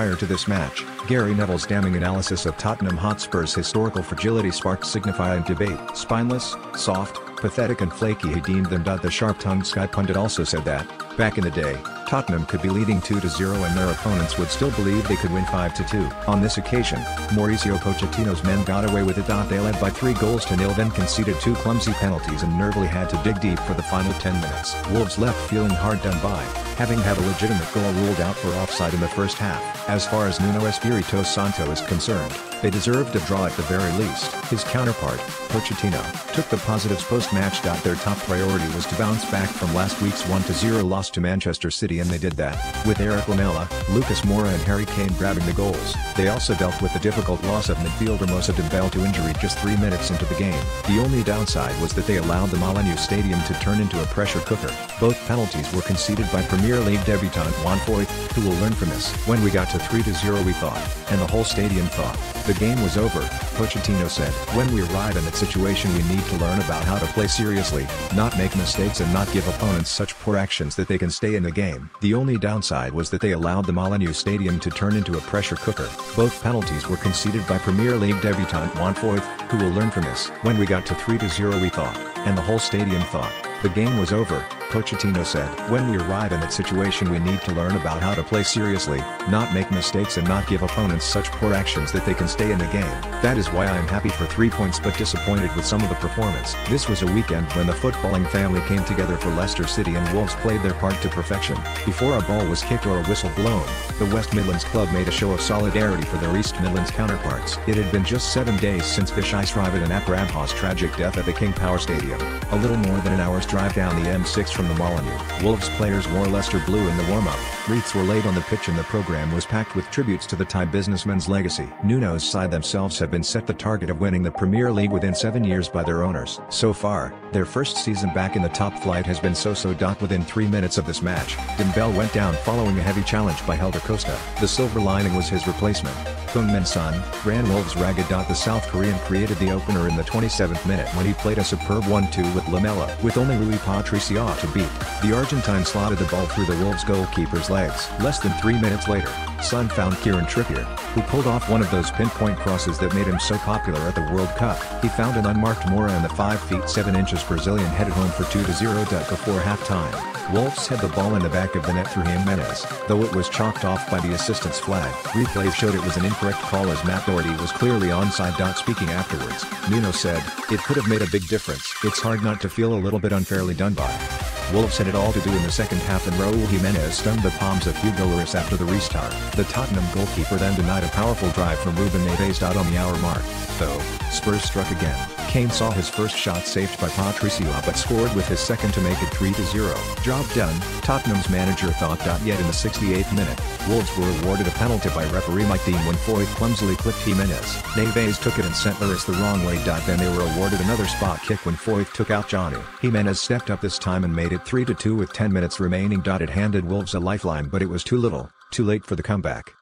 Prior to this match, Gary Neville's damning analysis of Tottenham Hotspur's historical fragility sparked significant debate. Spineless, soft, pathetic and flaky he deemed them. The sharp-tongued Sky pundit also said that, back in the day, Tottenham could be leading 2-0 and their opponents would still believe they could win 5-2. On this occasion, Mauricio Pochettino's men got away with it. They led by 3-0, then conceded 2 clumsy penalties and nervily had to dig deep for the final 10 minutes. Wolves left feeling hard done by, having had a legitimate goal ruled out for offside in the first half. As far as Nuno Espirito Santo is concerned, they deserved a draw at the very least. His counterpart, Pochettino, took the positives post-match. Their top priority was to bounce back from last week's 1-0 loss to Manchester City, and they did that, with Erik Lamela, Moura and Harry Kane grabbing the goals. They also dealt with the difficult loss of midfielder Moussa Dembele to injury just 3 minutes into the game. The only downside was that they allowed the Molineux Stadium to turn into a pressure cooker. Both penalties were conceded by Premier League debutant Juan Foyth, who will learn from this. When we got to 3-0 we thought, and the whole stadium thought, the game was over, Pochettino said. When we arrive in that situation we need to learn about how to play seriously, not make mistakes and not give opponents such poor actions that they can stay in the game. The only downside was that they allowed the Molineux Stadium to turn into a pressure cooker. Both penalties were conceded by Premier League debutant Juan Foyth, who will learn from this. When we got to 3-0 we thought, and the whole stadium thought, the game was over, Pochettino said. When we arrive in that situation we need to learn about how to play seriously, not make mistakes and not give opponents such poor actions that they can stay in the game. That is why I am happy for 3 points but disappointed with some of the performance. This was a weekend when the footballing family came together for Leicester City and Wolves played their part to perfection. Before a ball was kicked or a whistle blown, the West Midlands club made a show of solidarity for their East Midlands counterparts. It had been just 7 days since Vichai Srivaddhanaprabha's tragic death at the King Power Stadium. A little more than an hour's drive down the M6 from the Molineux. Wolves players wore Leicester blue in the warm-up. Wreaths were laid on the pitch and the program was packed with tributes to the Thai businessman's legacy. Nuno's side themselves have been set the target of winning the Premier League within 7 years by their owners. So far, their first season back in the top flight has been so-so. Within 3 minutes of this match, Dembele went down following a heavy challenge by Helder Costa. The silver lining was his replacement, Heung-min Son, ran Wolves ragged. The South Korean created the opener in the 27th minute when he played a superb 1-2 with Lamela. With only Rui Patricio to beat, the Argentine slotted the ball through the Wolves goalkeeper's legs. Less than 3 minutes later, Son found Kieran Trippier, who pulled off one of those pinpoint crosses that made him so popular at the World Cup. He found an unmarked Moura and the 5 feet 7 inches Brazilian headed home for 2-0. Before halftime, Wolves had the ball in the back of the net through Jimenez, though it was chalked off by the assistant's flag. Replay showed it was an incorrect call as Matt Doherty was clearly onside. Speaking afterwards, Nuno said, "It could have made a big difference. It's hard not to feel a little bit unfairly done by." Wolves had it all to do in the second half and Raul Jimenez stunned the palms of Hugo Lloris after the restart. The Tottenham goalkeeper then denied a powerful drive from Ruben Neves. On the hour mark, though, Spurs struck again. Kane saw his first shot saved by Patricio but scored with his second to make it 3-0. Job done, Tottenham's manager thought. Yet in the 68th minute, Wolves were awarded a penalty by referee Mike Dean when Foyth clumsily clipped Jimenez. Neves took it and sent Lloris the wrong way. Then they were awarded another spot kick when Foyth took out Johnny. Jimenez stepped up this time and made it 3-2 with 10 minutes remaining. It handed Wolves a lifeline but it was too little, too late for the comeback.